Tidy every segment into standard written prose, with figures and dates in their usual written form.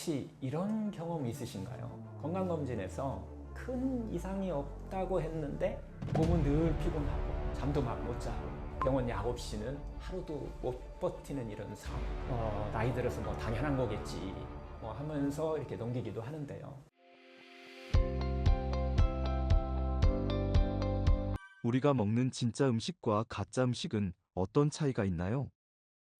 혹시 이런 경험 있으신가요? 건강검진에서 큰 이상이 없다고 했는데 몸은 늘 피곤하고 잠도 막 못 자고 병원 약 없이는 하루도 못 버티는 이런 상황. 나이 들어서 뭐 당연한 거겠지 하면서 이렇게 넘기기도 하는데요. 우리가 먹는 진짜 음식과 가짜 음식은 어떤 차이가 있나요?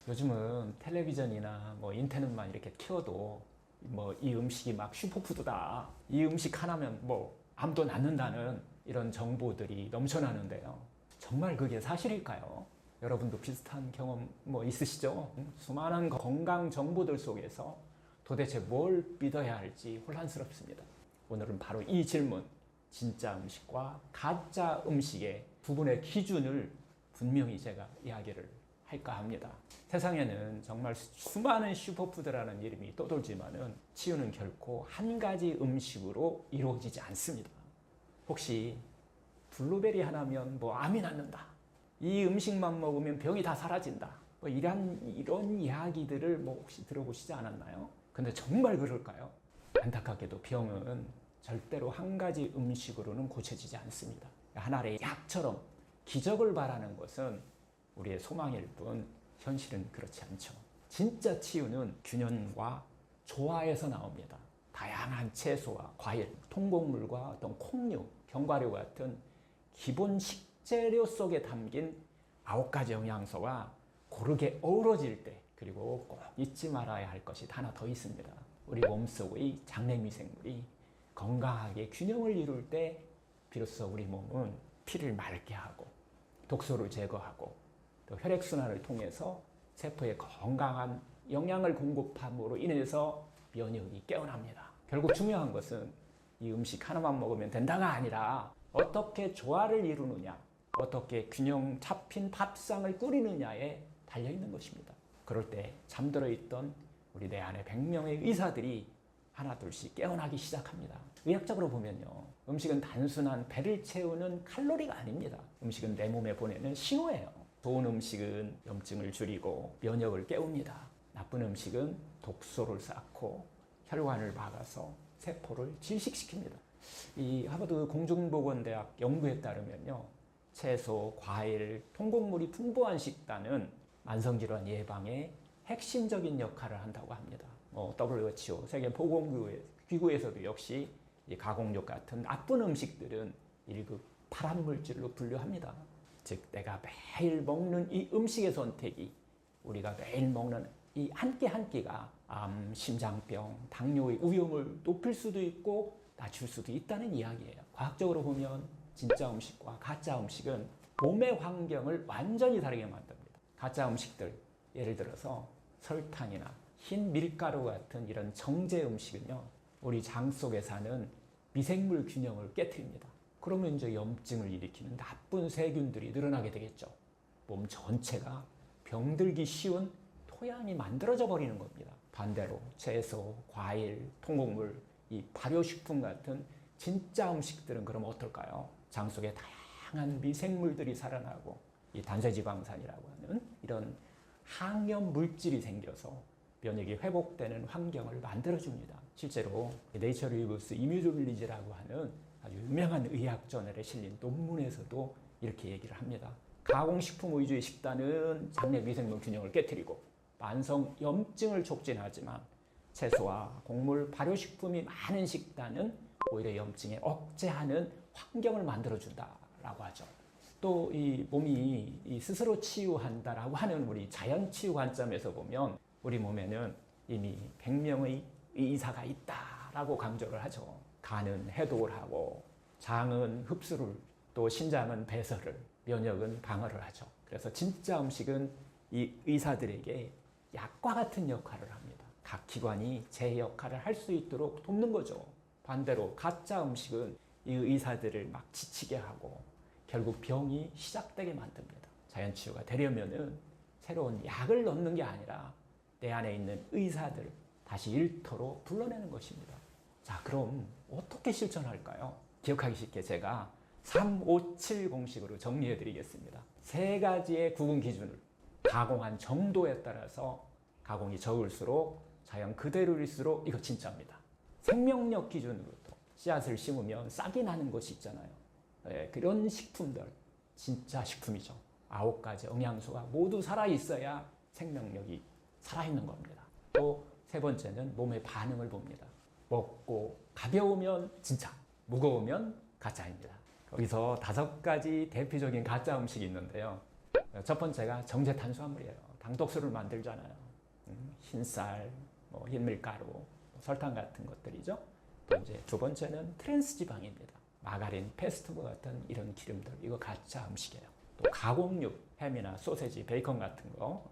요즘은 텔레비전이나 뭐 인터넷만 이렇게 키워도 뭐 이 음식이 막 슈퍼푸드다, 이 음식 하나면 뭐 암도 낫는다는 이런 정보들이 넘쳐나는데요. 정말 그게 사실일까요? 여러분도 비슷한 경험 뭐 있으시죠? 수많은 건강 정보들 속에서 도대체 뭘 믿어야 할지 혼란스럽습니다. 오늘은 바로 이 질문, 진짜 음식과 가짜 음식의 구분의 기준을 분명히 제가 이야기를 할까 합니다. 세상에는 정말 수많은 슈퍼푸드라는 이름이 떠돌지만은 치유는 결코 한 가지 음식으로 이루어지지 않습니다. 혹시 블루베리 하나면 뭐 암이 낫는다, 이 음식만 먹으면 병이 다 사라진다, 뭐 이런 이야기들을 뭐 혹시 들어보시지 않았나요? 근데 정말 그럴까요? 안타깝게도 병은 절대로 한 가지 음식으로는 고쳐지지 않습니다. 하나의 약처럼 기적을 바라는 것은 우리의 소망일 뿐 현실은 그렇지 않죠. 진짜 치유는 균형과 조화에서 나옵니다. 다양한 채소와 과일, 통곡물과 어떤 콩류, 견과류 같은 기본 식재료 속에 담긴 9가지 영양소가 고르게 어우러질 때, 그리고 꼭 잊지 말아야 할 것이 하나 더 있습니다. 우리 몸속의 장내미생물이 건강하게 균형을 이룰 때 비로소 우리 몸은 피를 맑게 하고 독소를 제거하고 또 혈액순환을 통해서 세포에 건강한 영양을 공급함으로 인해서 면역이 깨어납니다. 결국 중요한 것은 이 음식 하나만 먹으면 된다가 아니라 어떻게 조화를 이루느냐, 어떻게 균형 잡힌 밥상을 꾸리느냐에 달려있는 것입니다. 그럴 때 잠들어 있던 우리 내 안에 100명의 의사들이 하나둘씩 깨어나기 시작합니다. 의학적으로 보면요, 음식은 단순한 배를 채우는 칼로리가 아닙니다. 음식은 내 몸에 보내는 신호예요. 좋은 음식은 염증을 줄이고 면역을 깨웁니다. 나쁜 음식은 독소를 쌓고 혈관을 막아서 세포를 질식시킵니다. 이 하버드 공중보건대학 연구에 따르면요, 채소, 과일, 통곡물이 풍부한 식단은 만성질환 예방에 핵심적인 역할을 한다고 합니다. WHO 세계보건기구에서도 역시 이 가공육 같은 나쁜 음식들은 1급 발암물질로 분류합니다. 즉 내가 매일 먹는 이 음식의 선택이 우리가 매일 먹는 이 한 끼 한 끼가 암, 심장병, 당뇨의 위험을 높일 수도 있고 낮출 수도 있다는 이야기예요. 과학적으로 보면 진짜 음식과 가짜 음식은 몸의 환경을 완전히 다르게 만듭니다. 가짜 음식들, 예를 들어서 설탕이나 흰 밀가루 같은 이런 정제 음식은요, 우리 장 속에 사는 미생물 균형을 깨트립니다. 그러면 이제 염증을 일으키는 나쁜 세균들이 늘어나게 되겠죠. 몸 전체가 병들기 쉬운 토양이 만들어져 버리는 겁니다. 반대로 채소, 과일, 통곡물, 이 발효식품 같은 진짜 음식들은 그럼 어떨까요? 장 속에 다양한 미생물들이 살아나고 이 단세지방산이라고 하는 이런 항염 물질이 생겨서 면역이 회복되는 환경을 만들어줍니다. 실제로 네이처 리뷰스 이뮤노빌리지라고 하는 아주 유명한 의학 저널에 실린 논문에서도 이렇게 얘기를 합니다. 가공식품 위주의 식단은 장내 미생물 균형을 깨트리고 만성 염증을 촉진하지만 채소와 곡물, 발효식품이 많은 식단은 오히려 염증에 억제하는 환경을 만들어준다라고 하죠. 또 이 몸이 스스로 치유한다라고 하는 우리 자연 치유 관점에서 보면 우리 몸에는 이미 100명의 의사가 있다라고 강조를 하죠. 간은 해독을 하고 장은 흡수를, 또 신장은 배설을, 면역은 방어를 하죠. 그래서 진짜 음식은 이 의사들에게 약과 같은 역할을 합니다. 각 기관이 제 역할을 할 수 있도록 돕는 거죠. 반대로 가짜 음식은 이 의사들을 막 지치게 하고 결국 병이 시작되게 만듭니다. 자연치유가 되려면은 새로운 약을 넣는 게 아니라 내 안에 있는 의사들 다시 일터로 불러내는 것입니다. 자, 그럼 어떻게 실천할까요? 기억하기 쉽게 제가 357 공식으로 정리해 드리겠습니다. 3가지의 구분 기준을 가공한 정도에 따라서 가공이 적을수록 자연 그대로일수록 이거 진짜입니다. 생명력 기준으로도 씨앗을 심으면 싹이 나는 것이 있잖아요. 예, 그런 식품들 진짜 식품이죠. 9가지 영양소가 모두 살아있어야 생명력이 살아있는 겁니다. 또 세 번째는 몸의 반응을 봅니다. 먹고 가벼우면 진짜, 무거우면 가짜입니다. 거기서 5가지 대표적인 가짜 음식이 있는데요. 첫 번째가 정제 탄수화물이에요. 당독수를 만들잖아요. 흰쌀, 흰밀가루, 설탕 같은 것들이죠. 또 이제 두 번째는 트랜스 지방입니다. 마가린, 패스트푸드 같은 이런 기름들, 이거 가짜 음식이에요. 또 가공육, 햄이나 소세지, 베이컨 같은 거.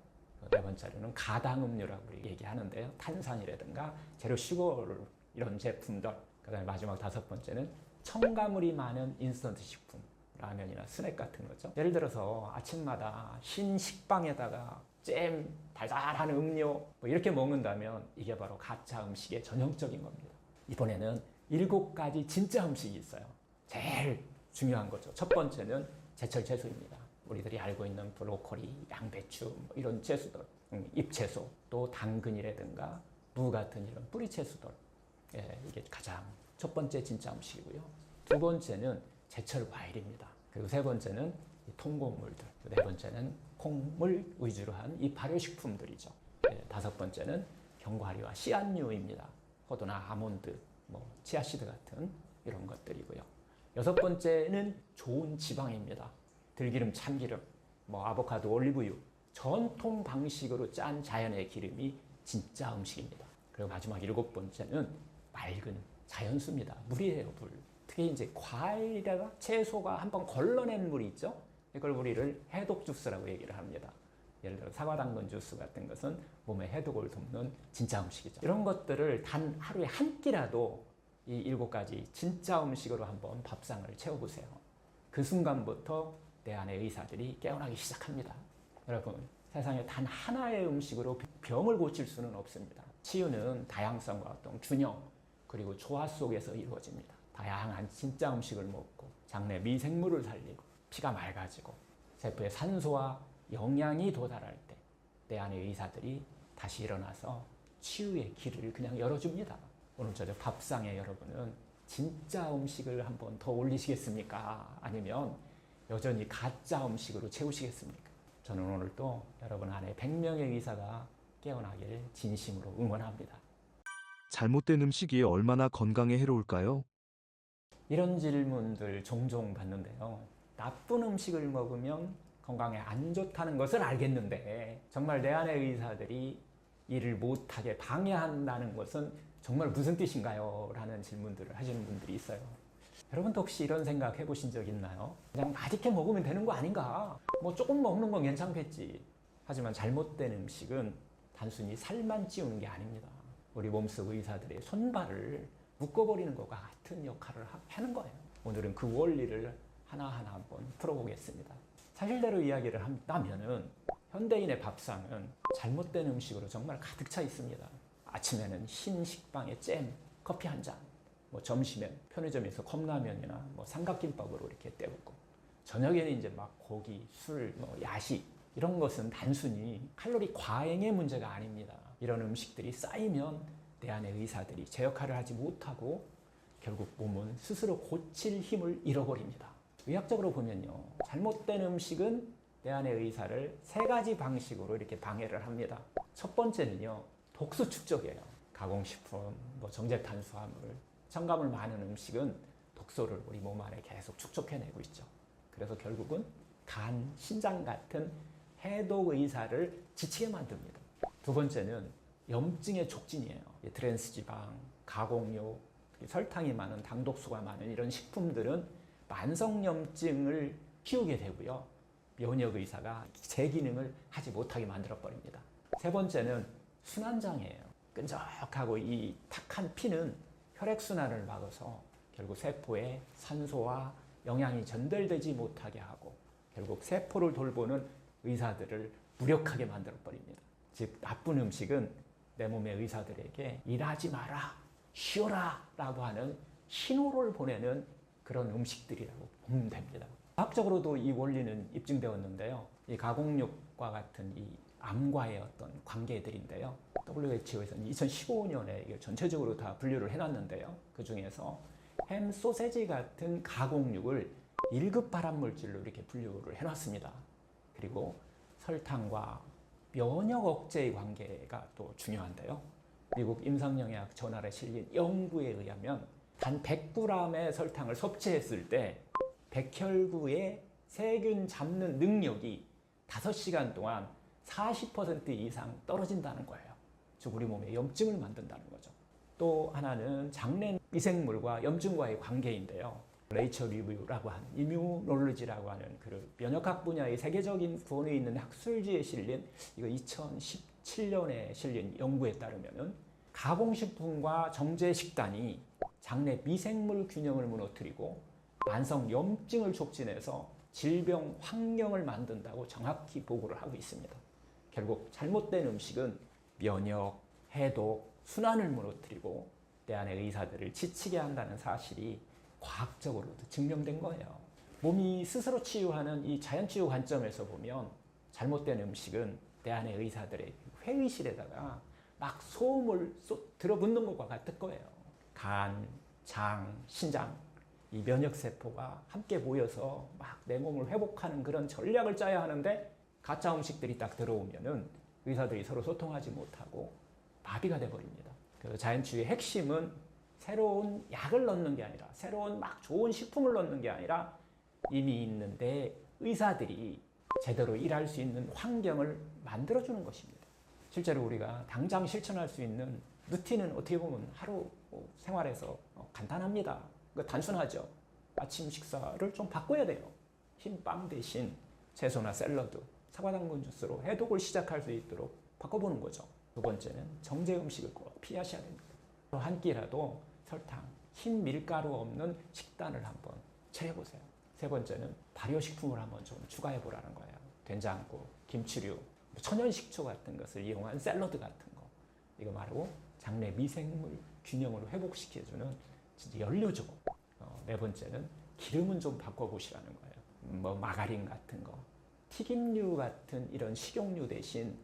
네 번째로는 가당 음료라고 얘기하는데요. 탄산이라든가 제로 슈거를 이런 제품들. 그다음에 마지막 5번째는 첨가물이 많은 인스턴트 식품, 라면이나 스낵 같은 거죠. 예를 들어서 아침마다 흰 식빵에다가 잼, 달달한 음료 이렇게 먹는다면 이게 바로 가짜 음식의 전형적인 겁니다. 이번에는 7가지 진짜 음식이 있어요. 제일 중요한 거죠. 첫 번째는 제철 채소입니다. 우리들이 알고 있는 브로콜리, 양배추 이런 채소들, 잎채소, 또 당근이라든가 무 같은 이런 뿌리 채소들, 예, 이게 가장 첫 번째 진짜 음식이고요. 두 번째는 제철 과일입니다. 그리고 세 번째는 통곡물들, 네 번째는 콩물 위주로 한 이 발효식품들이죠. 네, 5번째는 견과류와 씨앗류입니다. 포도나 아몬드, 치아씨드 같은 이런 것들이고요. 6번째는 좋은 지방입니다. 들기름, 참기름, 아보카도, 올리브유, 전통 방식으로 짠 자연의 기름이 진짜 음식입니다. 그리고 마지막 7번째는 맑은 자연수입니다. 물이에요, 물. 특히 이제 과일이나 채소가 한번 걸러낸 물이 있죠. 이걸 우리를 해독 주스라고 얘기를 합니다. 예를 들어 사과, 당근 주스 같은 것은 몸의 해독을 돕는 진짜 음식이죠. 이런 것들을 단 하루에 한 끼라도 이 7가지 진짜 음식으로 한번 밥상을 채워보세요. 그 순간부터 내 안의 의사들이 깨어나기 시작합니다. 여러분, 세상에 단 하나의 음식으로 병을 고칠 수는 없습니다. 치유는 다양성과 어떤 균형, 그리고 조화 속에서 이루어집니다. 다양한 진짜 음식을 먹고 장내 미생물을 살리고 피가 맑아지고 세포에 산소와 영양이 도달할 때 내 안의 의사들이 다시 일어나서 치유의 길을 그냥 열어줍니다. 오늘 저녁 밥상에 여러분은 진짜 음식을 한번 더 올리시겠습니까? 아니면 여전히 가짜 음식으로 채우시겠습니까? 저는 오늘 또 여러분 안에 100명의 의사가 깨어나길 진심으로 응원합니다. 잘못된 음식이 얼마나 건강에 해로울까요? 이런 질문들 종종 받는데요. 나쁜 음식을 먹으면 건강에 안 좋다는 것을 알겠는데 정말 내 안의 의사들이 일을 못하게 방해한다는 것은 정말 무슨 뜻인가요? 라는 질문들을 하시는 분들이 있어요. 여러분도 혹시 이런 생각 해보신 적 있나요? 그냥 맛있게 먹으면 되는 거 아닌가? 조금 먹는 건 괜찮겠지. 하지만 잘못된 음식은 단순히 살만 찌우는 게 아닙니다. 우리 몸속 의사들의 손발을 묶어버리는 것과 같은 역할을 하는 거예요. 오늘은 그 원리를 하나하나 한번 풀어보겠습니다. 사실대로 이야기를 한다면은 현대인의 밥상은 잘못된 음식으로 정말 가득 차 있습니다. 아침에는 흰 식빵에 잼, 커피 한 잔, 점심엔 편의점에서 컵라면이나 삼각김밥으로 이렇게 때우고, 저녁에는 이제 막 고기, 술, 야식 이런 것은 단순히 칼로리 과잉의 문제가 아닙니다. 이런 음식들이 쌓이면 내 안의 의사들이 제 역할을 하지 못하고 결국 몸은 스스로 고칠 힘을 잃어버립니다. 의학적으로 보면요, 잘못된 음식은 내 안의 의사를 3가지 방식으로 이렇게 방해를 합니다. 첫 번째는요, 독소 축적이에요. 가공식품, 정제탄수화물, 첨가물 많은 음식은 독소를 우리 몸 안에 계속 축적해내고 있죠. 그래서 결국은 간, 신장 같은 해독 의사를 지치게 만듭니다. 두 번째는 염증의 촉진이에요. 트랜스지방, 가공육, 설탕이 많은, 당독수가 많은 이런 식품들은 만성염증을 키우게 되고요. 면역 의사가 제 기능을 하지 못하게 만들어버립니다. 세 번째는 순환장애예요. 끈적하고 이 탁한 피는 혈액순환을 막아서 결국 세포에 산소와 영양이 전달되지 못하게 하고 결국 세포를 돌보는 의사들을 무력하게 만들어버립니다. 즉, 나쁜 음식은 내 몸의 의사들에게 일하지 마라, 쉬어라 라고 하는 신호를 보내는 그런 음식들이라고 보면 됩니다. 과학적으로도 이 원리는 입증되었는데요. 이 가공육과 같은 이 암과의 어떤 관계들인데요. WHO에서는 2015년에 이걸 전체적으로 다 분류를 해놨는데요. 그 중에서 햄, 소세지 같은 가공육을 1급 발암물질로 이렇게 분류를 해놨습니다. 그리고 설탕과 면역 억제의 관계가 또 중요한데요. 미국 임상영양 저널에 실린 연구에 의하면 단 100g의 설탕을 섭취했을 때 백혈구의 세균 잡는 능력이 5시간 동안 40% 이상 떨어진다는 거예요. 즉 우리 몸에 염증을 만든다는 거죠. 또 하나는 장내 미생물과 염증과의 관계인데요. 네이처 리뷰라고 하는 이뮤놀로지라고 하는 그 면역학 분야의 세계적인 권위 있는 학술지에 실린 이거 2017년에 실린 연구에 따르면은 가공식품과 정제 식단이 장내 미생물 균형을 무너뜨리고 만성 염증을 촉진해서 질병 환경을 만든다고 정확히 보고를 하고 있습니다. 결국 잘못된 음식은 면역, 해독, 순환을 무너뜨리고 내 안의 의사들을 지치게 한다는 사실이 과학적으로도 증명된 거예요. 몸이 스스로 치유하는 이 자연치유 관점에서 보면 잘못된 음식은 내 안의 의사들의 회의실에다가 막 소음을 들어붙는 것과 같을 거예요. 간, 장, 신장, 이 면역세포가 함께 모여서 막 내 몸을 회복하는 그런 전략을 짜야 하는데 가짜 음식들이 딱 들어오면은 의사들이 서로 소통하지 못하고 마비가 돼버립니다. 그 자연치유의 핵심은 새로운 약을 넣는 게 아니라 새로운 막 좋은 식품을 넣는 게 아니라 이미 있는데 의사들이 제대로 일할 수 있는 환경을 만들어주는 것입니다. 실제로 우리가 당장 실천할 수 있는 루틴은 어떻게 보면 하루 생활에서 간단합니다. 단순하죠. 아침 식사를 좀 바꿔야 돼요. 흰 빵 대신 채소나 샐러드, 사과 당근 주스로 해독을 시작할 수 있도록 바꿔보는 거죠. 두 번째는 정제 음식을 꼭 피하셔야 됩니다. 한 끼라도 설탕, 흰 밀가루 없는 식단을 한번 차려보세요. 세 번째는 발효식품을 한번 좀 추가해보라는 거예요. 된장국, 김치류, 천연식초 같은 것을 이용한 샐러드 같은 거. 이거 바로 장내 미생물 균형을 회복시켜주는 진짜 연료죠. 네 번째는 기름은 좀 바꿔보시라는 거예요. 뭐 마가린 같은 거, 튀김류 같은 이런 식용유 대신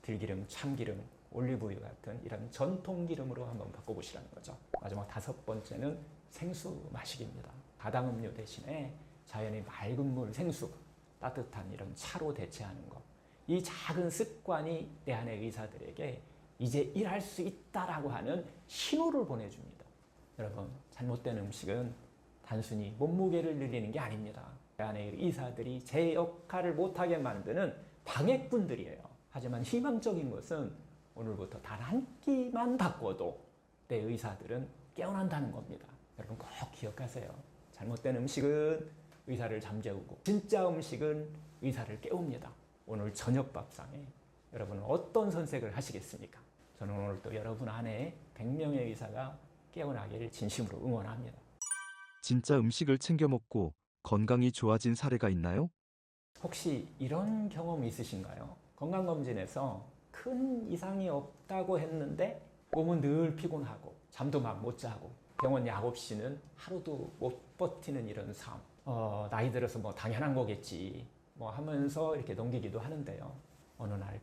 들기름, 참기름, 올리브유 같은 이런 전통 기름으로 한번 바꿔보시라는 거죠. 마지막 5번째는 생수 마시기입니다. 가당음료 대신에 자연의 맑은 물, 생수, 따뜻한 이런 차로 대체하는 것. 이 작은 습관이 내 안의 의사들에게 이제 일할 수 있다라고 하는 신호를 보내줍니다. 여러분, 잘못된 음식은 단순히 몸무게를 늘리는 게 아닙니다. 내 안의 의사들이 제 역할을 못하게 만드는 방해꾼들이에요. 하지만 희망적인 것은 오늘부터 단 한 끼만 바꿔도 내 의사들은 깨어난다는 겁니다. 여러분 꼭 기억하세요. 잘못된 음식은 의사를 잠재우고 진짜 음식은 의사를 깨웁니다. 오늘 저녁 밥상에 여러분은 어떤 선택을 하시겠습니까? 저는 오늘 또 여러분 안에 100명의 의사가 깨어나기를 진심으로 응원합니다. 진짜 음식을 챙겨 먹고 건강이 좋아진 사례가 있나요? 혹시 이런 경험 있으신가요? 건강검진에서 큰 이상이 없다고 했는데 몸은 늘 피곤하고 잠도 막 못 자고 병원 약 없이는 하루도 못 버티는 이런 삶. 나이 들어서 뭐 당연한 거겠지 뭐 하면서 이렇게 넘기기도 하는데요. 어느 날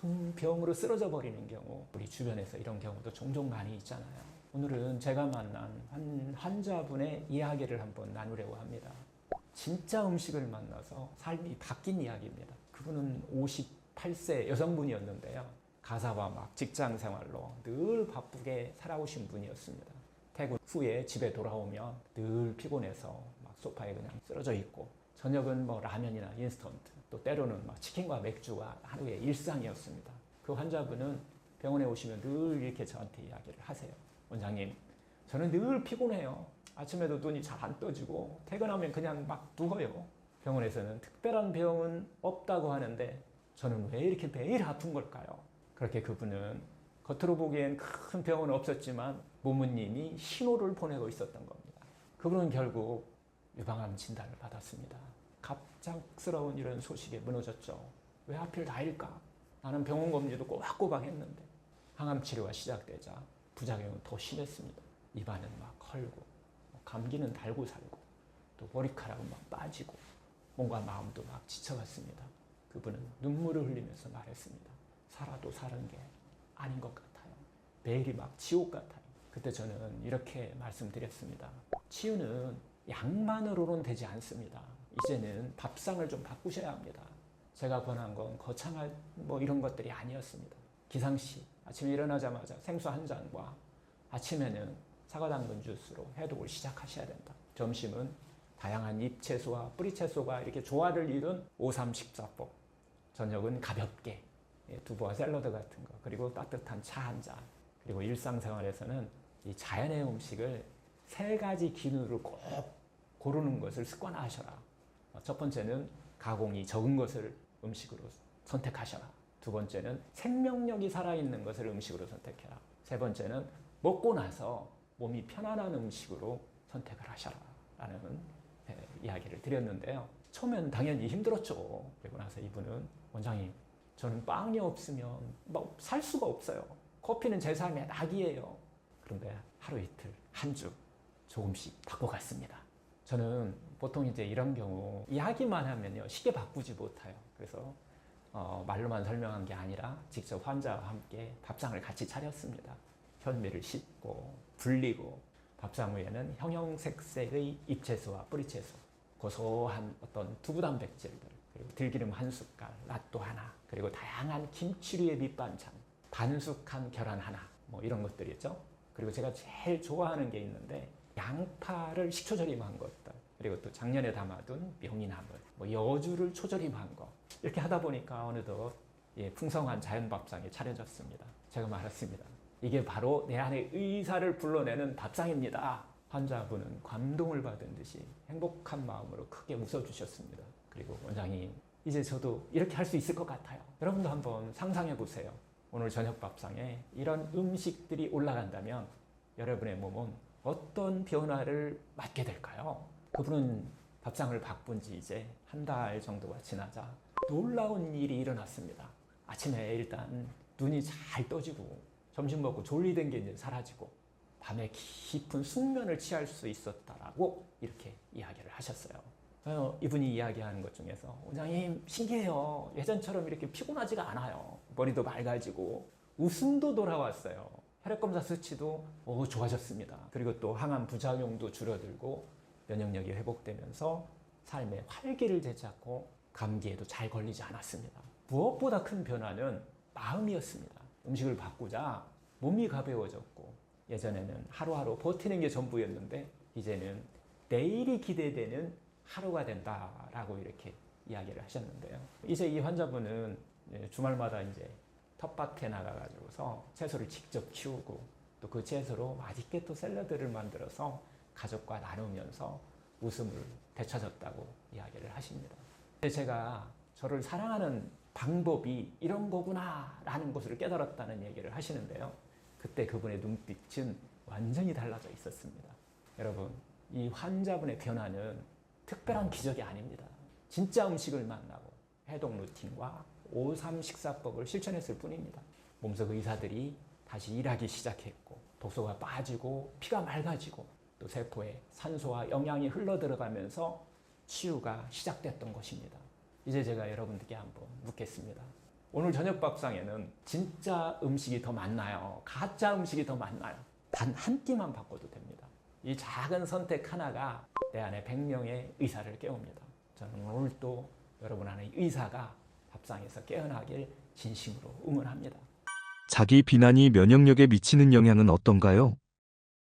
큰 병으로 쓰러져 버리는 경우, 우리 주변에서 이런 경우도 종종 많이 있잖아요. 오늘은 제가 만난 한 환자분의 이야기를 한번 나누려고 합니다. 진짜 음식을 만나서 삶이 바뀐 이야기입니다. 그분은 58세 여성분이었는데요. 가사와 막 직장 생활로 늘 바쁘게 살아오신 분이었습니다. 퇴근 후에 집에 돌아오면 늘 피곤해서 막 소파에 그냥 쓰러져 있고, 저녁은 뭐 라면이나 인스턴트, 또 때로는 막 치킨과 맥주가 하루의 일상이었습니다. 그 환자분은 병원에 오시면 늘 이렇게 저한테 이야기를 하세요. 원장님, 저는 늘 피곤해요. 아침에도 눈이 잘 안 떠지고 퇴근하면 그냥 막 누워요. 병원에서는 특별한 병은 없다고 하는데 저는 왜 이렇게 매일 아픈 걸까요? 그렇게 그분은 겉으로 보기엔 큰 병은 없었지만 몸은 이미 신호를 보내고 있었던 겁니다. 그분은 결국 유방암 진단을 받았습니다. 갑작스러운 이런 소식에 무너졌죠. 왜 하필 나일까? 나는 병원 검진도 꼬박꼬박 했는데. 항암 치료가 시작되자 부작용은 더 심했습니다. 입안은 막 헐고, 감기는 달고 살고, 또 머리카락은 막 빠지고, 몸과 마음도 막 지쳐갔습니다. 그분은 눈물을 흘리면서 말했습니다. 살아도 사는 게 아닌 것 같아요. 매일이 막 지옥 같아요. 그때 저는 이렇게 말씀드렸습니다. 치유는 약만으로는 되지 않습니다. 이제는 밥상을 좀 바꾸셔야 합니다. 제가 권한 건 거창한 뭐 이런 것들이 아니었습니다. 기상시 아침에 일어나자마자 생수 한 잔과 아침에는 사과 당근 주스로 해독을 시작하셔야 된다. 점심은 다양한 잎채소와 뿌리채소가 이렇게 조화를 이룬 5-3-14법. 저녁은 가볍게 두부와 샐러드 같은 거, 그리고 따뜻한 차 한 잔. 그리고 일상생활에서는 이 자연의 음식을 3가지 기준으로 꼭 고르는 것을 습관화하셔라. 첫 번째는 가공이 적은 것을 음식으로 선택하셔라. 두 번째는 생명력이 살아있는 것을 음식으로 선택해라. 세 번째는 먹고 나서 몸이 편안한 음식으로 선택을 하셔라 라는 이야기를 드렸는데요. 처음엔 당연히 힘들었죠. 그리고 나서 이분은 원장님, 저는 빵이 없으면 막 살 수가 없어요. 커피는 제 삶의 낙이에요. 그런데 하루 이틀, 한 주 조금씩 바꿔갔습니다. 저는 보통 이제 이런 경우 이야기만 하면요 쉽게 바꾸지 못해요. 그래서 말로만 설명한 게 아니라 직접 환자와 함께 밥상을 같이 차렸습니다. 현미를 씻고 불리고 밥상 위에는 형형색색의 잎채소와 뿌리채소, 고소한 어떤 두부 단백질들, 그리고 들기름 한 숟갈, 낫또 하나, 그리고 다양한 김치류의 밑반찬, 반숙한 계란 하나, 뭐 이런 것들이죠. 그리고 제가 제일 좋아하는 게 있는데 양파를 식초 절임한 것들, 그리고 또 작년에 담아둔 명이나물, 뭐 여주를 초절임한 거, 이렇게 하다 보니까 어느덧 풍성한 자연밥상이 차려졌습니다. 제가 말했습니다. 이게 바로 내 안에 의사를 불러내는 밥상입니다. 환자분은 감동을 받은 듯이 행복한 마음으로 크게 웃어주셨습니다. 그리고 원장님, 이제 저도 이렇게 할 수 있을 것 같아요. 여러분도 한번 상상해 보세요. 오늘 저녁 밥상에 이런 음식들이 올라간다면 여러분의 몸은 어떤 변화를 맞게 될까요? 그분은 밥상을 바꾼 지 이제 한 달 정도가 지나자 놀라운 일이 일어났습니다. 아침에 일단 눈이 잘 떠지고 점심 먹고 졸리던 게 이제 사라지고 밤에 깊은 숙면을 취할 수 있었다라고 이렇게 이야기를 하셨어요. 이분이 이야기하는 것 중에서 원장님 신기해요. 예전처럼 이렇게 피곤하지가 않아요. 머리도 맑아지고 웃음도 돌아왔어요. 혈액검사 수치도 좋아졌습니다. 그리고 또 항암 부작용도 줄어들고 면역력이 회복되면서 삶의 활기를 되찾고 감기에도 잘 걸리지 않았습니다. 무엇보다 큰 변화는 마음이었습니다. 음식을 바꾸자 몸이 가벼워졌고 예전에는 하루하루 버티는 게 전부였는데 이제는 내일이 기대되는 하루가 된다라고 이렇게 이야기를 하셨는데요. 이제 이 환자분은 주말마다 이제 텃밭에 나가가지고서 채소를 직접 키우고 또 그 채소로 맛있게 또 샐러드를 만들어서 가족과 나누면서 웃음을 되찾았다고 이야기를 하십니다. 제가 저를 사랑하는 방법이 이런 거구나라는 것을 깨달았다는 얘기를 하시는데요. 그때 그분의 눈빛은 완전히 달라져 있었습니다. 여러분, 이 환자분의 변화는 특별한 기적이 아닙니다. 진짜 음식을 만나고 해독 루틴과 5-3 식사법을 실천했을 뿐입니다. 몸속 의사들이 다시 일하기 시작했고 독소가 빠지고 피가 맑아지고 또 세포에 산소와 영양이 흘러들어가면서 치유가 시작됐던 것입니다. 이제 제가 여러분들께 한번 묻겠습니다. 오늘 저녁 밥상에는 진짜 음식이 더 많나요? 가짜 음식이 더 많나요? 단 한 끼만 바꿔도 됩니다. 이 작은 선택 하나가 내 안에 100명의 의사를 깨웁니다. 저는 오늘 또 여러분 안에 의사가 밥상에서 깨어나길 진심으로 응원합니다. 자기 비난이 면역력에 미치는 영향은 어떤가요?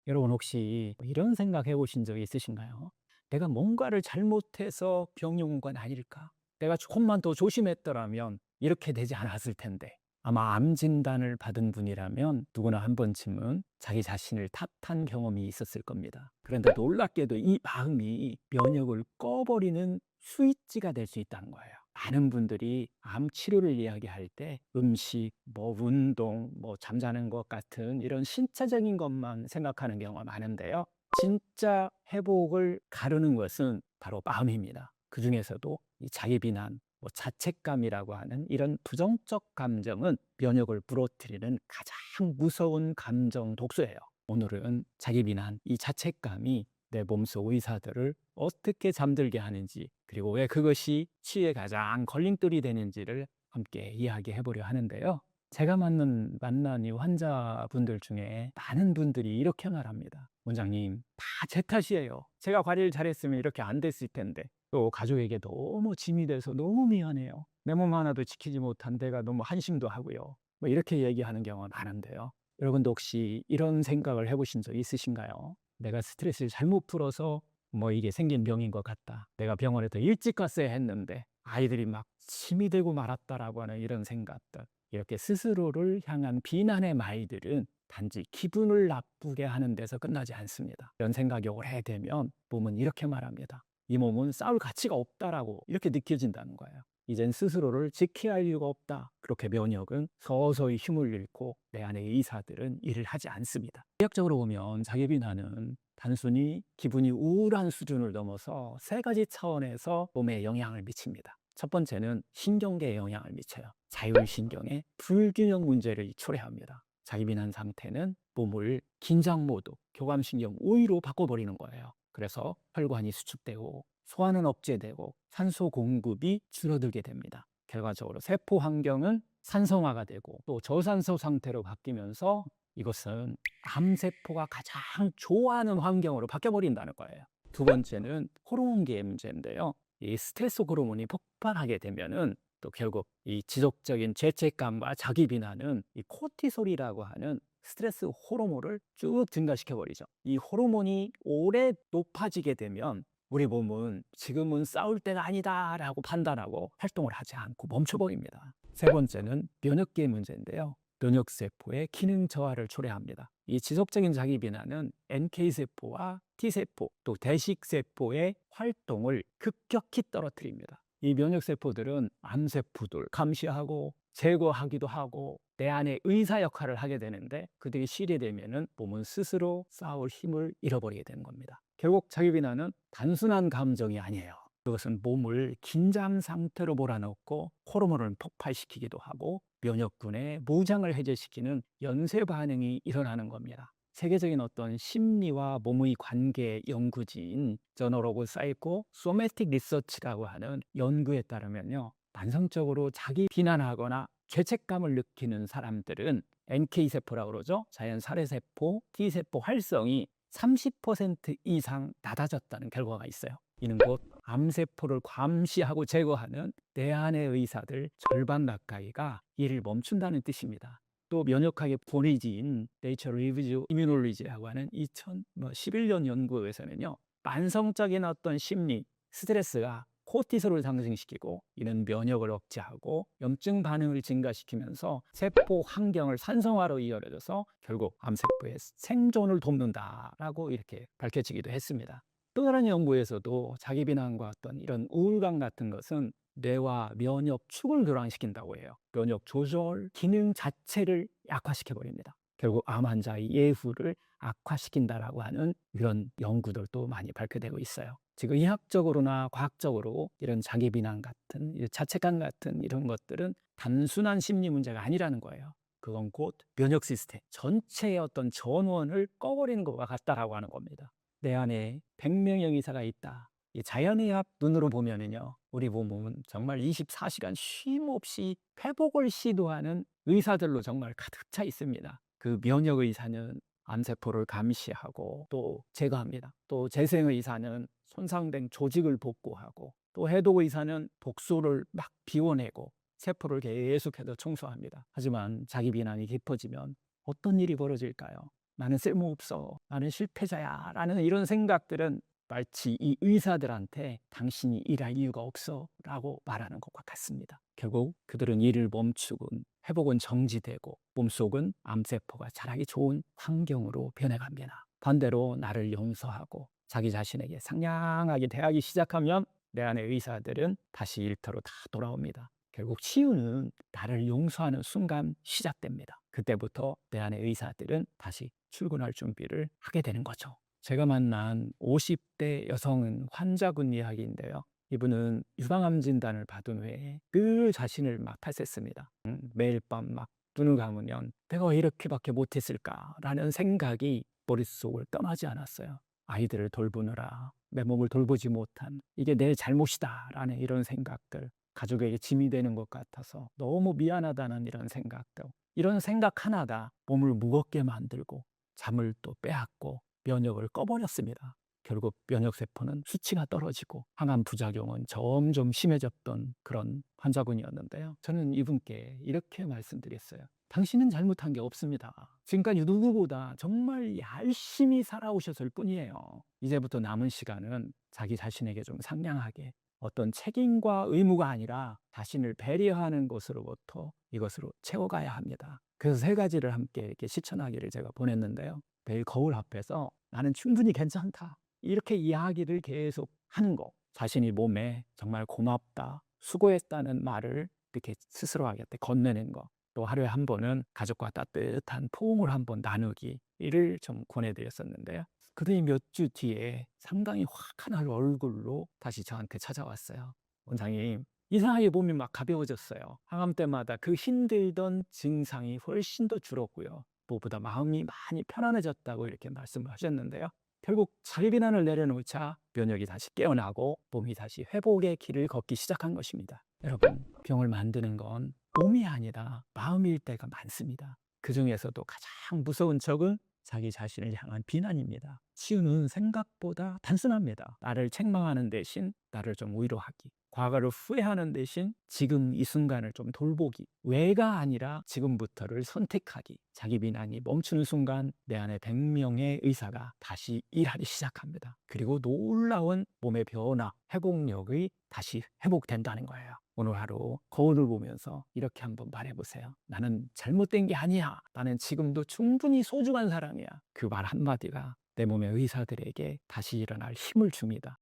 여러분 혹시 이런 생각 해보신 적 있으신가요? 내가 뭔가를 잘못해서 병이 온 건 아닐까? 내가 조금만 더 조심했더라면 이렇게 되지 않았을 텐데. 아마 암 진단을 받은 분이라면 누구나 한 번쯤은 자기 자신을 탓한 경험이 있었을 겁니다. 그런데 놀랍게도 이 마음이 면역을 꺼버리는 스위치가 될 수 있다는 거예요. 많은 분들이 암 치료를 이야기할 때 음식, 운동, 잠자는 것 같은 이런 신체적인 것만 생각하는 경우가 많은데요. 진짜 회복을 가르는 것은 바로 마음입니다. 그 중에서도 이 자기 비난, 자책감이라고 하는 이런 부정적 감정은 면역을 부러뜨리는 가장 무서운 감정 독소예요. 오늘은 자기 비난, 이 자책감이 내 몸속 의사들을 어떻게 잠들게 하는지, 그리고 왜 그것이 치유에 가장 걸림돌이 되는지를 함께 이야기해 보려 하는데요. 제가 만난 이 환자분들 중에 많은 분들이 이렇게 말합니다. 원장님, 다 제 탓이에요. 제가 관리를 잘했으면 이렇게 안 됐을 텐데. 또 가족에게 너무 짐이 돼서 너무 미안해요. 내 몸 하나도 지키지 못한 내가 너무 한심도 하고요. 뭐 이렇게 얘기하는 경우가 많은데요. 여러분도 혹시 이런 생각을 해보신 적 있으신가요? 내가 스트레스를 잘못 풀어서 뭐 이게 생긴 병인 것 같다. 내가 병원에 더 일찍 갔어야 했는데 아이들이 막 침이 되고 말았다라고 하는 이런 생각들. 이렇게 스스로를 향한 비난의 말들은 단지 기분을 나쁘게 하는 데서 끝나지 않습니다. 이런 생각이 오래되면 몸은 이렇게 말합니다. 이 몸은 싸울 가치가 없다라고 이렇게 느껴진다는 거예요. 이젠 스스로를 지켜야 할 이유가 없다. 그렇게 면역은 서서히 힘을 잃고 내 안의 의사들은 일을 하지 않습니다. 의학적으로 보면 자기 비난은 단순히 기분이 우울한 수준을 넘어서 세 가지 차원에서 몸에 영향을 미칩니다. 첫 번째는 신경계에 영향을 미쳐요. 자율신경의 불균형 문제를 초래합니다. 자기 비난 상태는 몸을 긴장 모드, 교감신경 우위로 바꿔버리는 거예요. 그래서 혈관이 수축되고 소화는 억제되고 산소 공급이 줄어들게 됩니다. 결과적으로 세포 환경은 산성화가 되고 또 저산소 상태로 바뀌면서 이것은 암세포가 가장 좋아하는 환경으로 바뀌어버린다는 거예요. 두 번째는 호르몬계의 문제인데요. 이 스트레스 호르몬이 폭발하게 되면은 또 결국 이 지속적인 죄책감과 자기 비난은 이 코티솔이라고 하는 스트레스 호르몬을 쭉 증가시켜 버리죠. 이 호르몬이 오래 높아지게 되면 우리 몸은 지금은 싸울 때가 아니다라고 판단하고 활동을 하지 않고 멈춰버립니다. 세 번째는 면역계의 문제인데요. 면역세포의 기능 저하를 초래합니다. 이 지속적인 자기 비난은 NK세포와 T세포, 또 대식세포의 활동을 급격히 떨어뜨립니다. 이 면역세포들은 암세포들 감시하고 제거하기도 하고 내 안에 의사 역할을 하게 되는데 그들이 실해되면은 몸은 스스로 싸울 힘을 잃어버리게 되는 겁니다. 결국 자기 비난은 단순한 감정이 아니에요. 그것은 몸을 긴장 상태로 몰아넣고 호르몬을 폭발시키기도 하고 면역군의 무장을 해제시키는 연쇄 반응이 일어나는 겁니다. 세계적인 어떤 심리와 몸의 관계 연구지인 저널 오브 사이코 소매틱 리서치라고 하는 연구에 따르면요. 만성적으로 자기 비난하거나 죄책감을 느끼는 사람들은 NK세포라고 그러죠. 자연 살해세포, T세포 활성이 30% 이상 낮아졌다는 결과가 있어요. 이는 곧 암세포를 감시하고 제거하는 내 안의 의사들 절반 가까이가 이를 멈춘다는 뜻입니다. 또 면역학의 본의지인 네이처 리뷰 이뮤놀로지라고 하는 2011년 연구에서는요. 만성적인 어떤 심리, 스트레스가 코티솔을 상승시키고 이는 면역을 억제하고 염증 반응을 증가시키면서 세포 환경을 산성화로 이어져서 결국 암세포의 생존을 돕는다라고 이렇게 밝혀지기도 했습니다. 또 다른 연구에서도 자기 비난과 어떤 이런 우울감 같은 것은 뇌와 면역 축을 교란시킨다고 해요. 면역 조절 기능 자체를 약화시켜 버립니다. 결국 암 환자의 예후를 악화시킨다라고 하는 이런 연구들도 많이 발표되고 있어요. 지금 의학적으로나 과학적으로 이런 자기 비난 같은 자책감 같은 이런 것들은 단순한 심리 문제가 아니라는 거예요. 그건 곧 면역 시스템 전체의 어떤 전원을 꺼버리는 것과 같다라고 하는 겁니다. 내 안에 100명의 의사가 있다. 이 자연의학 눈으로 보면은요, 우리 몸은 정말 24시간 쉼 없이 회복을 시도하는 의사들로 정말 가득 차 있습니다. 그 면역 의사는 암세포를 감시하고 또 제거합니다. 또 재생 의사는 손상된 조직을 복구하고 또 해독 의사는 독소를 막 비워내고 세포를 계속해서 청소합니다. 하지만 자기 비난이 깊어지면 어떤 일이 벌어질까요? 나는 쓸모없어. 나는 실패자야. 라는 이런 생각들은 마치 이 의사들한테 당신이 일할 이유가 없어 라고 말하는 것과 같습니다. 결국 그들은 일을 멈추고 회복은 정지되고 몸속은 암세포가 자라기 좋은 환경으로 변해갑니다. 반대로 나를 용서하고 자기 자신에게 상냥하게 대하기 시작하면 내 안의 의사들은 다시 일터로 다 돌아옵니다. 결국 치유는 나를 용서하는 순간 시작됩니다. 그때부터 내 안의 의사들은 다시 출근할 준비를 하게 되는 거죠. 제가 만난 50대 여성 환자분 이야기인데요. 이분은 유방암 진단을 받은 후에 늘 자신을 막 탓했습니다. 매일 밤 막 눈을 감으면 내가 왜 이렇게밖에 못했을까라는 생각이 머릿속을 떠나지 않았어요. 아이들을 돌보느라 내 몸을 돌보지 못한 이게 내 잘못이다라는 이런 생각들, 가족에게 짐이 되는 것 같아서 너무 미안하다는 이런 생각들, 이런 생각 하나가 몸을 무겁게 만들고 잠을 또 빼앗고 면역을 꺼버렸습니다. 결국 면역세포는 수치가 떨어지고 항암 부작용은 점점 심해졌던 그런 환자분이었는데요. 저는 이분께 이렇게 말씀드렸어요. 당신은 잘못한 게 없습니다. 지금까지 누구보다 정말 열심히 살아오셨을 뿐이에요. 이제부터 남은 시간은 자기 자신에게 좀 상냥하게, 어떤 책임과 의무가 아니라 자신을 배려하는 것으로부터 이것으로 채워가야 합니다. 그래서 세 가지를 함께 이렇게 실천하기를 제가 보냈는데요. 매일 거울 앞에서 나는 충분히 괜찮다, 이렇게 이야기를 계속 하는 거, 자신이 몸에 정말 고맙다, 수고했다는 말을 이렇게 스스로에게 건네는 거, 또 하루에 한 번은 가족과 따뜻한 포옹을 한번 나누기를 좀 권해드렸었는데요. 그러더니 몇 주 뒤에 상당히 환한 얼굴로 다시 저한테 찾아왔어요. 원장님, 이상하게 몸이 막 가벼워졌어요. 항암 때마다 그 힘들던 증상이 훨씬 더 줄었고요. 무엇보다 마음이 많이 편안해졌다고 이렇게 말씀을 하셨는데요. 결국 자기 비난을 내려놓자 면역이 다시 깨어나고 몸이 다시 회복의 길을 걷기 시작한 것입니다. 여러분, 병을 만드는 건 몸이 아니라 마음일 때가 많습니다. 그 중에서도 가장 무서운 적은 자기 자신을 향한 비난입니다. 치유는 생각보다 단순합니다. 나를 책망하는 대신 나를 좀 위로하기, 과거를 후회하는 대신 지금 이 순간을 좀 돌보기, 왜가 아니라 지금부터를 선택하기. 자기 비난이 멈추는 순간 내 안에 100명의 의사가 다시 일하기 시작합니다. 그리고 놀라운 몸의 변화, 회복력이 다시 회복된다는 거예요. 오늘 하루 거울을 보면서 이렇게 한번 말해보세요. 나는 잘못된 게 아니야. 나는 지금도 충분히 소중한 사람이야. 그 말 한마디가 내 몸의 의사들에게 다시 일어날 힘을 줍니다.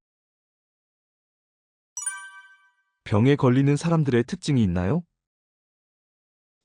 병에 걸리는 사람들의 특징이 있나요?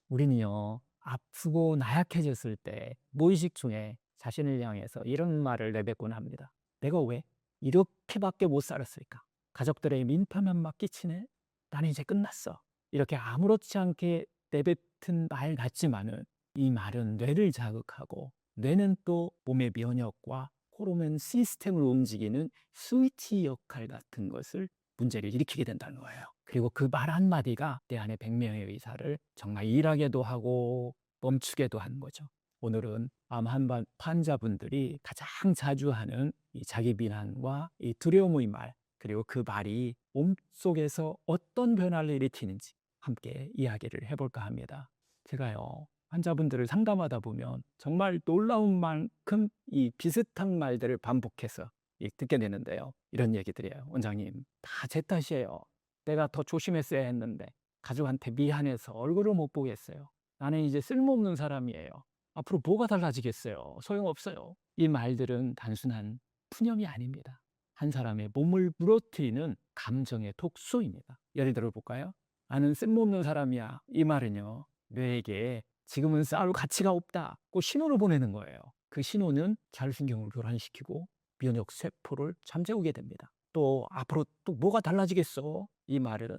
우리는요, 아프고 나약해졌을 때 무의식 중에 자신을 향해서 이런 말을 내뱉곤 합니다. 내가 왜 이렇게밖에 못 살았을까? 가족들의 민폐만 막 끼치네? 나는 이제 끝났어. 이렇게 아무렇지 않게 내뱉은 말 같지만은 이 말은 뇌를 자극하고, 뇌는 또 몸의 면역과 호르몬 시스템을 움직이는 스위치 역할 같은 것을, 문제를 일으키게 된다는 거예요. 그리고 그 말 한마디가 내 안에 100명의 의사를 정말 일하게도 하고 멈추게도 하는 거죠. 오늘은 암 한반 환자분들이 가장 자주 하는 이 자기 비난과 이 두려움의 말, 그리고 그 말이 몸속에서 어떤 변화를 일으키는지 함께 이야기를 해볼까 합니다. 제가요, 환자분들을 상담하다 보면 정말 놀라운 만큼 이 비슷한 말들을 반복해서 듣게 되는데요. 이런 얘기들이에요. 원장님, 다 제 탓이에요. 내가 더 조심했어야 했는데, 가족한테 미안해서 얼굴을 못 보겠어요. 나는 이제 쓸모없는 사람이에요. 앞으로 뭐가 달라지겠어요? 소용없어요. 이 말들은 단순한 푸념이 아닙니다. 한 사람의 몸을 무너뜨리는 감정의 독소입니다. 예를 들어 볼까요? 나는 쓸모없는 사람이야. 이 말은요, 뇌에게 지금은 싸울 가치가 없다고 신호를 보내는 거예요. 그 신호는 자율신경을 교란시키고 면역 세포를 잠재우게 됩니다. 또 앞으로 또 뭐가 달라지겠어? 이 말은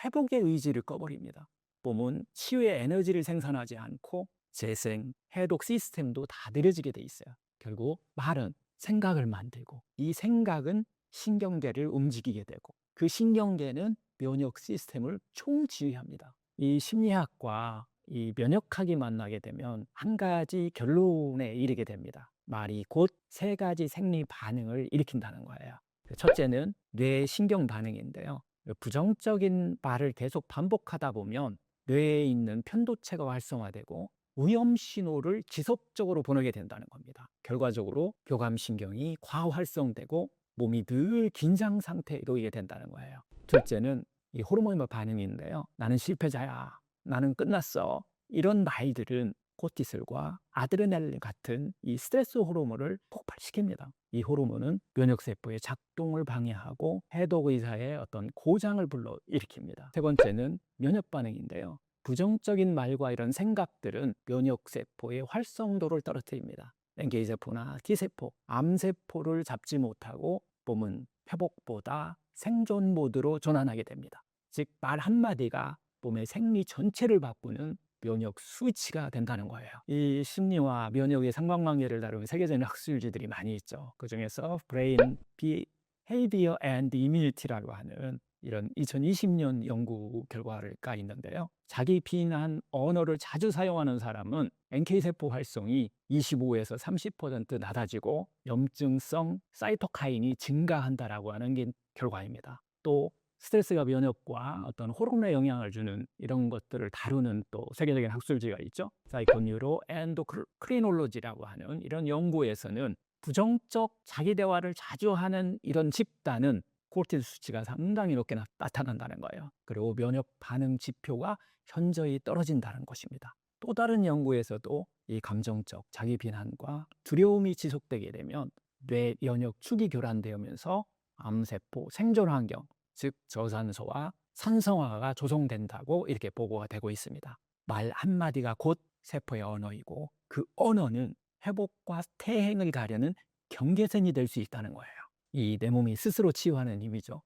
회복의 의지를 꺼버립니다. 몸은 치유의 에너지를 생산하지 않고 재생, 해독 시스템도 다 느려지게 돼 있어요. 결국 말은 생각을 만들고, 이 생각은 신경계를 움직이게 되고, 그 신경계는 면역 시스템을 총지휘합니다. 이 심리학과 이 면역학이 만나게 되면 한 가지 결론에 이르게 됩니다. 말이 곧 세 가지 생리 반응을 일으킨다는 거예요. 첫째는 뇌 신경 반응인데요. 부정적인 말을 계속 반복하다 보면 뇌에 있는 편도체가 활성화되고 위험 신호를 지속적으로 보내게 된다는 겁니다. 결과적으로 교감신경이 과활성되고 몸이 늘 긴장 상태에 놓이게 된다는 거예요. 둘째는 이 호르몬의 반응인데요. 나는 실패자야. 나는 끝났어. 이런 말들은 코티솔과 아드레날린 같은 이 스트레스 호르몬을 폭발시킵니다. 이 호르몬은 면역세포의 작동을 방해하고 해독 의사의 어떤 고장을 불러일으킵니다. 세 번째는 면역 반응인데요. 부정적인 말과 이런 생각들은 면역세포의 활성도를 떨어뜨립니다. NK세포나 T세포, 암세포를 잡지 못하고 몸은 회복보다 생존 모드로 전환하게 됩니다. 즉, 말 한마디가 몸의 생리 전체를 바꾸는 면역 스위치가 된다는 거예요. 이 심리와 면역의 상관관계를 다루는 세계적인 학술지들이 많이 있죠. 그중에서 Brain Behavior and Immunity라고 하는 이런 2020년 연구 결과가 있는데요. 자기 비난 언어를 자주 사용하는 사람은 NK세포 활성이 25에서 30% 낮아지고 염증성 사이토카인이 증가한다라고 하는 게 결과입니다. 또 스트레스가 면역과 어떤 호르몬에 영향을 주는 이런 것들을 다루는 또 세계적인 학술지가 있죠. 사이코뉴로 엔도크리놀로지라고 하는 이런 연구에서는 부정적 자기 대화를 자주 하는 이런 집단은 코르티졸 수치가 상당히 높게 나타난다는 거예요. 그리고 면역 반응 지표가 현저히 떨어진다는 것입니다. 또 다른 연구에서도 이 감정적 자기 비난과 두려움이 지속되게 되면 뇌 면역 축이 교란되면서 암세포 생존 환경, 즉 저산소와 산성화가 조성된다고 이렇게 보고가 되고 있습니다. 말 한마디가 곧 세포의 언어이고 그 언어는 회복과 퇴행을 가려는 경계선이 될 수 있다는 거예요. 이 내 몸이 스스로 치유하는 힘이죠.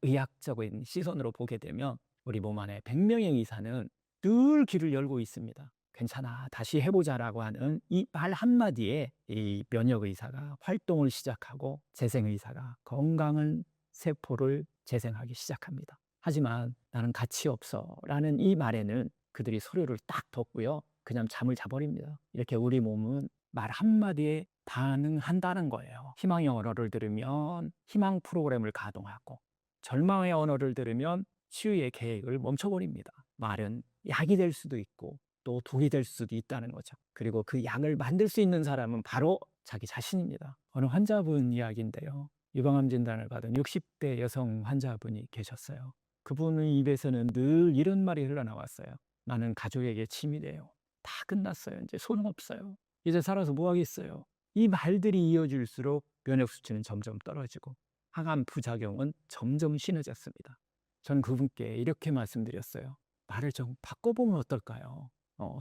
자연의학적인 시선으로 보게 되면 우리 몸 안에 100명의 의사는 늘 귀를 열고 있습니다. 괜찮아, 다시 해보자라고 하는 이 말 한마디에 이 면역의사가 활동을 시작하고 재생의사가 건강한 세포를 재생하기 시작합니다. 하지만 나는 가치 없어 라는 이 말에는 그들이 소리를 딱 뒀고요. 그냥 잠을 자버립니다. 이렇게 우리 몸은 말 한마디에 반응한다는 거예요. 희망의 언어를 들으면 희망 프로그램을 가동하고 절망의 언어를 들으면 치유의 계획을 멈춰버립니다. 말은 약이 될 수도 있고 또 독이 될 수도 있다는 거죠. 그리고 그 약을 만들 수 있는 사람은 바로 자기 자신입니다. 어느 환자분 이야기인데요. 유방암 진단을 받은 60대 여성 환자분이 계셨어요. 그분의 입에서는 늘 이런 말이 흘러나왔어요. 나는 가족에게 침이 돼요. 다 끝났어요. 이제 소용없어요. 이제 살아서 뭐 하겠어요. 이 말들이 이어질수록 면역 수치는 점점 떨어지고 항암 부작용은 점점 심해졌습니다. 전 그분께 이렇게 말씀드렸어요. 말을 좀 바꿔보면 어떨까요?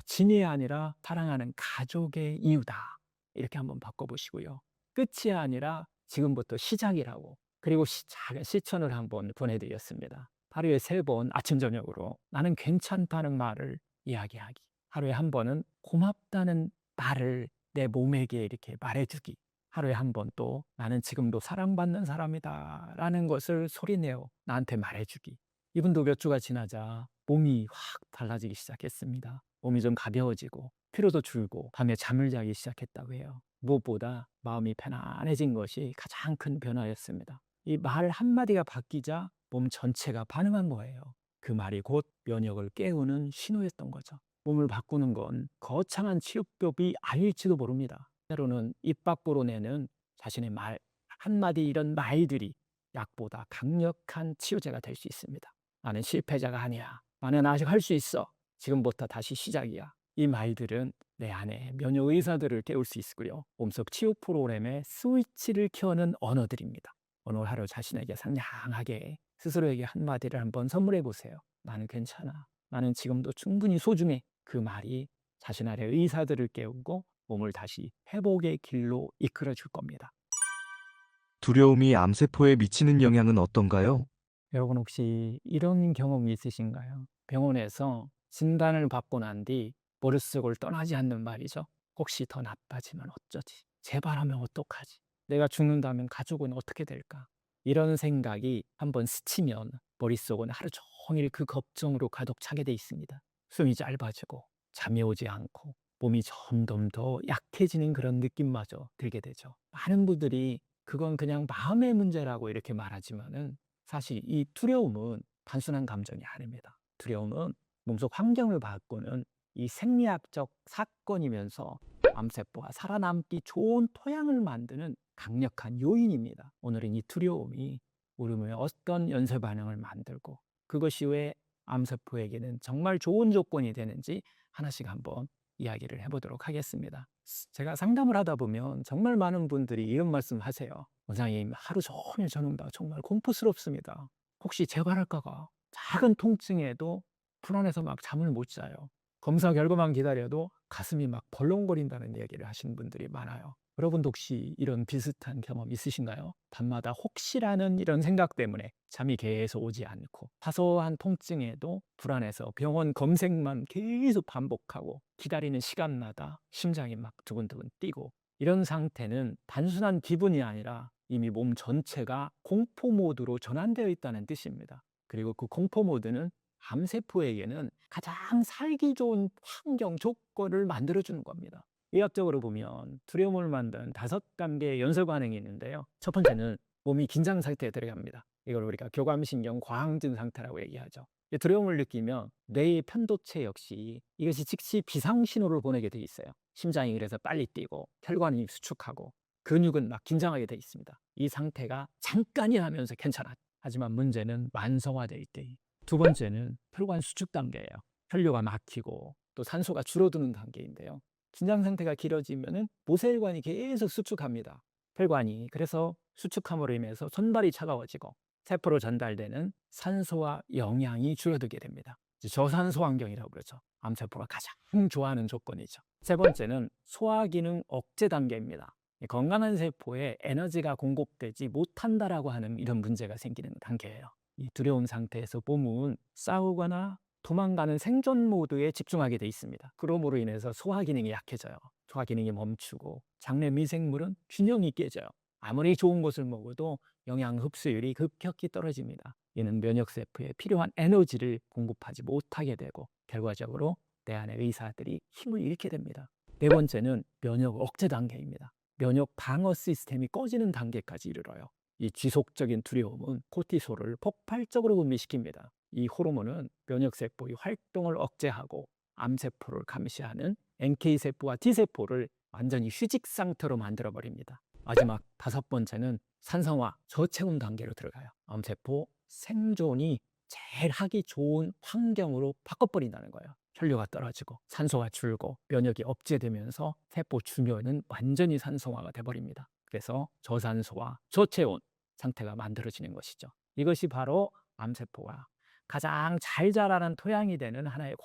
진이 아니라 사랑하는 가족의 이유다. 이렇게 한번 바꿔보시고요. 끝이 아니라 지금부터 시작이라고. 그리고 작은 실천을 한번 보내드렸습니다. 하루에 3번 아침 저녁으로 나는 괜찮다는 말을 이야기하기. 하루에 한 번은 고맙다는 말을 내 몸에게 이렇게 말해주기. 하루에 한 번 또 나는 지금도 사랑받는 사람이다 라는 것을 소리내어 나한테 말해주기. 이분도 몇 주가 지나자 몸이 확 달라지기 시작했습니다. 몸이 좀 가벼워지고 피로도 줄고 밤에 잠을 자기 시작했다고 해요. 무엇보다 마음이 편안해진 것이 가장 큰 변화였습니다. 이 말 한마디가 바뀌자 몸 전체가 반응한 거예요. 그 말이 곧 면역을 깨우는 신호였던 거죠. 몸을 바꾸는 건 거창한 치료법이 아닐지도 모릅니다. 때로는 입 밖으로 내는 자신의 말 한마디 이런 말들이 약보다 강력한 치유제가 될 수 있습니다. 나는 실패자가 아니야. 나는 아직 할 수 있어. 지금부터 다시 시작이야. 이 말들은 내 안에 면역 의사들을 깨울 수 있고요. 몸속 치유 프로그램의 스위치를 켜는 언어들입니다. 오늘 하루 자신에게 상냥하게 스스로에게 한마디를 한번 선물해 보세요. 나는 괜찮아. 나는 지금도 충분히 소중해. 그 말이 자신 안의 의사들을 깨우고 몸을 다시 회복의 길로 이끌어 줄 겁니다. 두려움이 암세포에 미치는 영향은 어떤가요? 여러분 혹시 이런 경험이 있으신가요? 병원에서 진단을 받고 난 뒤 머릿속을 떠나지 않는 말이죠. 혹시 더 나빠지면 어쩌지? 제발 하면 어떡하지? 내가 죽는다면 가족은 어떻게 될까? 이런 생각이 한번 스치면 머릿속은 하루 종일 그 걱정으로 가득 차게 돼 있습니다. 숨이 짧아지고 잠이 오지 않고 몸이 점점 더 약해지는 그런 느낌마저 들게 되죠. 많은 분들이 그건 그냥 마음의 문제라고 이렇게 말하지만은 사실 이 두려움은 단순한 감정이 아닙니다. 두려움은 몸속 환경을 바꾸는 이 생리학적 사건이면서 암세포가 살아남기 좋은 토양을 만드는 강력한 요인입니다. 오늘은 이 두려움이 우리 몸에 어떤 연쇄 반응을 만들고 그것이 왜 암세포에게는 정말 좋은 조건이 되는지 하나씩 한번 이야기를 해보도록 하겠습니다. 제가 상담을 하다 보면 정말 많은 분들이 이런 말씀 하세요. 원장님, 하루 종일 저는 다 정말 공포스럽습니다. 혹시 재발할까가 작은 통증에도 불안해서 막 잠을 못 자요. 검사 결과만 기다려도 가슴이 막 벌렁거린다는 얘기를 하시는 분들이 많아요. 여러분도 혹시 이런 비슷한 경험 있으신가요? 밤마다 혹시라는 이런 생각 때문에 잠이 계속 오지 않고 사소한 통증에도 불안해서 병원 검색만 계속 반복하고 기다리는 시간마다 심장이 막 두근두근 뛰고 이런 상태는 단순한 기분이 아니라 이미 몸 전체가 공포 모드로 전환되어 있다는 뜻입니다. 그리고 그 공포 모드는 암세포에게는 가장 살기 좋은 환경 조건을 만들어주는 겁니다. 의학적으로 보면 두려움을 만드는 5단계의 연쇄 반응이 있는데요. 첫 번째는 몸이 긴장 상태에 들어갑니다. 이걸 우리가 교감신경 과항증 상태라고 얘기하죠. 이 두려움을 느끼면 뇌의 편도체 역시 이것이 즉시 비상신호를 보내게 돼 있어요. 심장이 그래서 빨리 뛰고 혈관이 수축하고 근육은 막 긴장하게 돼 있습니다. 이 상태가 잠깐이라면서 괜찮아. 하지만 문제는 만성화될 때. 두 번째는 혈관 수축 단계예요. 혈류가 막히고 또 산소가 줄어드는 단계인데요. 긴장 상태가 길어지면은 모세혈관이 계속 수축합니다. 혈관이 그래서 수축함으로 인해서 손발이 차가워지고 세포로 전달되는 산소와 영양이 줄어들게 됩니다. 저산소 환경이라고 그러죠. 암세포가 가장 좋아하는 조건이죠. 세 번째는 소화기능 억제 단계입니다. 건강한 세포에 에너지가 공급되지 못한다라고 하는 이런 문제가 생기는 단계예요. 이 두려운 상태에서 몸은 싸우거나 도망가는 생존 모드에 집중하게 돼 있습니다. 그러므로 인해서 소화 기능이 약해져요. 소화 기능이 멈추고 장내 미생물은 균형이 깨져요. 아무리 좋은 것을 먹어도 영양 흡수율이 급격히 떨어집니다. 이는 면역 세포에 필요한 에너지를 공급하지 못하게 되고 결과적으로 내 안의 의사들이 힘을 잃게 됩니다. 네 번째는 면역 억제 단계입니다. 면역 방어 시스템이 꺼지는 단계까지 이르러요. 이 지속적인 두려움은 코티솔을 폭발적으로 분비시킵니다. 이 호르몬은 면역세포의 활동을 억제하고 암세포를 감시하는 NK세포와 T세포를 완전히 휴직 상태로 만들어버립니다. 마지막 5번째는 산성화, 저체온 단계로 들어가요. 암세포 생존이 제일 하기 좋은 환경으로 바꿔버린다는 거예요. 혈류가 떨어지고 산소가 줄고 면역이 억제되면서 세포 주변은 완전히 산성화가 돼버립니다. 그래서 저산소와 저체온 상태가 만들어지는 것이죠. 이것이 바로 암세포가 가장 잘 자라는 토양이 되는 하나의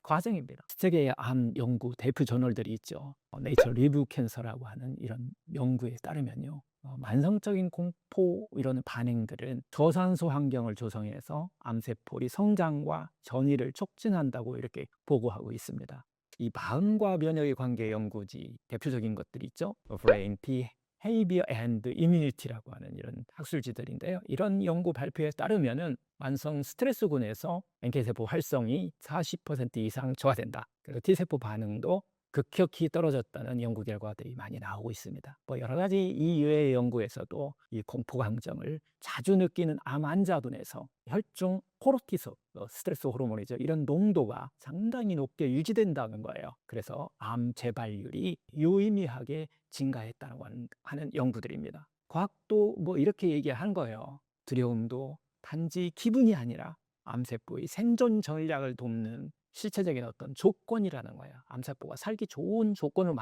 과정입니다. 세계의 암 연구 대표 저널들이 있죠. 네이처 리뷰 캔서라고 하는 이런 연구에 따르면요. 만성적인 공포 이런 반응들은 저산소 환경을 조성해서 암세포의 성장과 전이를 촉진한다고 이렇게 보고하고 있습니다. 이 마음과 면역의 관계 연구지 대표적인 것들이 있죠. 브레인, Behavior and Immunity라고 하는 이런 학술지들인데요. 이런 연구 발표에 따르면은 만성 스트레스군에서 NK세포 활성이 40% 이상 저하된다. 그리고 T세포 반응도 급격히 떨어졌다는 연구 결과들이 많이 나오고 있습니다. 여러 가지 이외의 연구에서도 이 공포 감정을 자주 느끼는 암 환자분에서 혈중 코르티솔, 스트레스 호르몬이죠. 이런 농도가 상당히 높게 유지된다는 거예요. 그래서 암 재발률이 유의미하게 증가했다고 하는 연구들입니다. 과학도 이렇게 얘기한 거예요. 두려움도 단지 기분이 아니라 암세포의 생존 전략을 돕는 실체적인 어떤 조건이라는 거예요. 암세포가 살기 좋은 조건을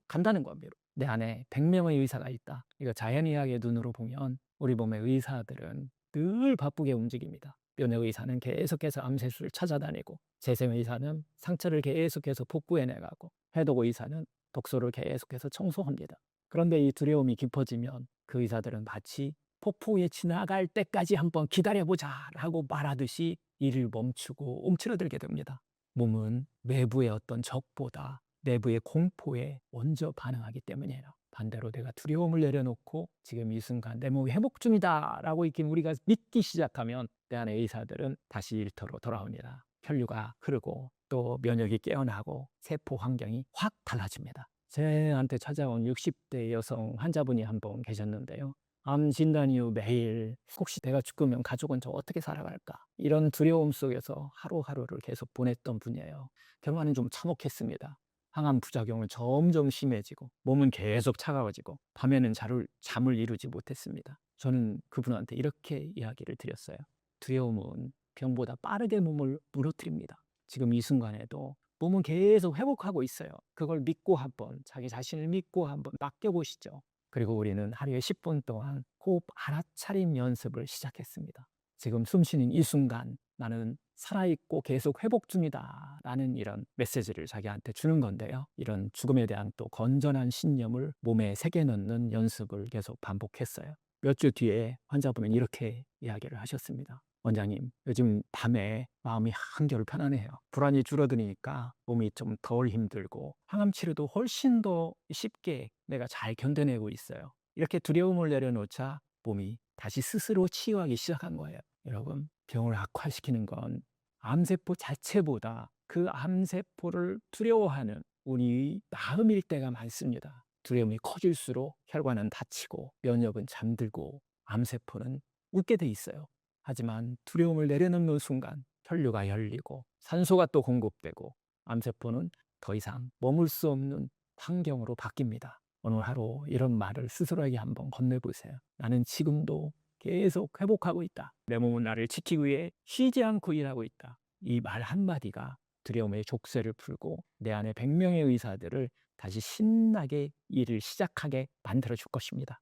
간다는 겁니다. 내 안에 100명의 의사가 있다. 이거 자연의학의 눈으로 보면 우리 몸의 의사들은 늘 바쁘게 움직입니다. 면역의사는 계속해서 암세수를 찾아다니고, 재생의사는 상처를 계속해서 복구해내가고, 해독의사는 독소를 계속해서 청소합니다. 그런데 이 두려움이 깊어지면 그 의사들은 마치 폭포에 지나갈 때까지 한번 기다려보자 라고 말하듯이 일을 멈추고 움츠러들게 됩니다. 몸은 외부의 어떤 적보다 내부의 공포에 먼저 반응하기 때문이에요. 반대로 내가 두려움을 내려놓고 지금 이 순간 내 몸이 회복 중이다 라고 이렇게 우리가 믿기 시작하면 내 안의 의사들은 다시 일터로 돌아옵니다. 혈류가 흐르고 또 면역이 깨어나고 세포 환경이 확 달라집니다. 저한테 찾아온 60대 여성 환자분이 한 분 계셨는데요. 암 진단 이후 매일 혹시 내가 죽으면 가족은 저 어떻게 살아갈까? 이런 두려움 속에서 하루하루를 계속 보냈던 분이에요. 결과는 좀 참혹했습니다. 항암 부작용은 점점 심해지고 몸은 계속 차가워지고 밤에는 잠을 이루지 못했습니다. 저는 그분한테 이렇게 이야기를 드렸어요. 두려움은 병보다 빠르게 몸을 무너뜨립니다. 지금 이 순간에도 몸은 계속 회복하고 있어요. 그걸 믿고 한번 자기 자신을 믿고 한번 맡겨보시죠. 그리고 우리는 하루에 10분 동안 호흡 알아차림 연습을 시작했습니다. 지금 숨 쉬는 이 순간 나는 살아있고 계속 회복 중이다 라는 이런 메시지를 자기한테 주는 건데요. 이런 죽음에 대한 또 건전한 신념을 몸에 새겨 넣는 연습을 계속 반복했어요. 몇 주 뒤에 환자분은 이렇게 이야기를 하셨습니다. 원장님, 요즘 밤에 마음이 한결 편안해요. 불안이 줄어드니까 몸이 좀 덜 힘들고 항암 치료도 훨씬 더 쉽게 내가 잘 견뎌내고 있어요. 이렇게 두려움을 내려놓자 몸이 다시 스스로 치유하기 시작한 거예요. 여러분, 병을 악화시키는 건 암세포 자체보다 그 암세포를 두려워하는 우리의 마음일 때가 많습니다. 두려움이 커질수록 혈관은 닫히고 면역은 잠들고 암세포는 웃게 돼 있어요. 하지만 두려움을 내려놓는 순간 혈류가 열리고 산소가 또 공급되고 암세포는 더 이상 머물 수 없는 환경으로 바뀝니다. 오늘 하루 이런 말을 스스로에게 한번 건네보세요. 나는 지금도 계속 회복하고 있다. 내 몸은 나를 지키기 위해 쉬지 않고 일하고 있다. 이 말 한마디가 두려움의 족쇄를 풀고 내 안에 100명의 의사들을 다시 신나게 일을 시작하게 만들어 줄 것입니다.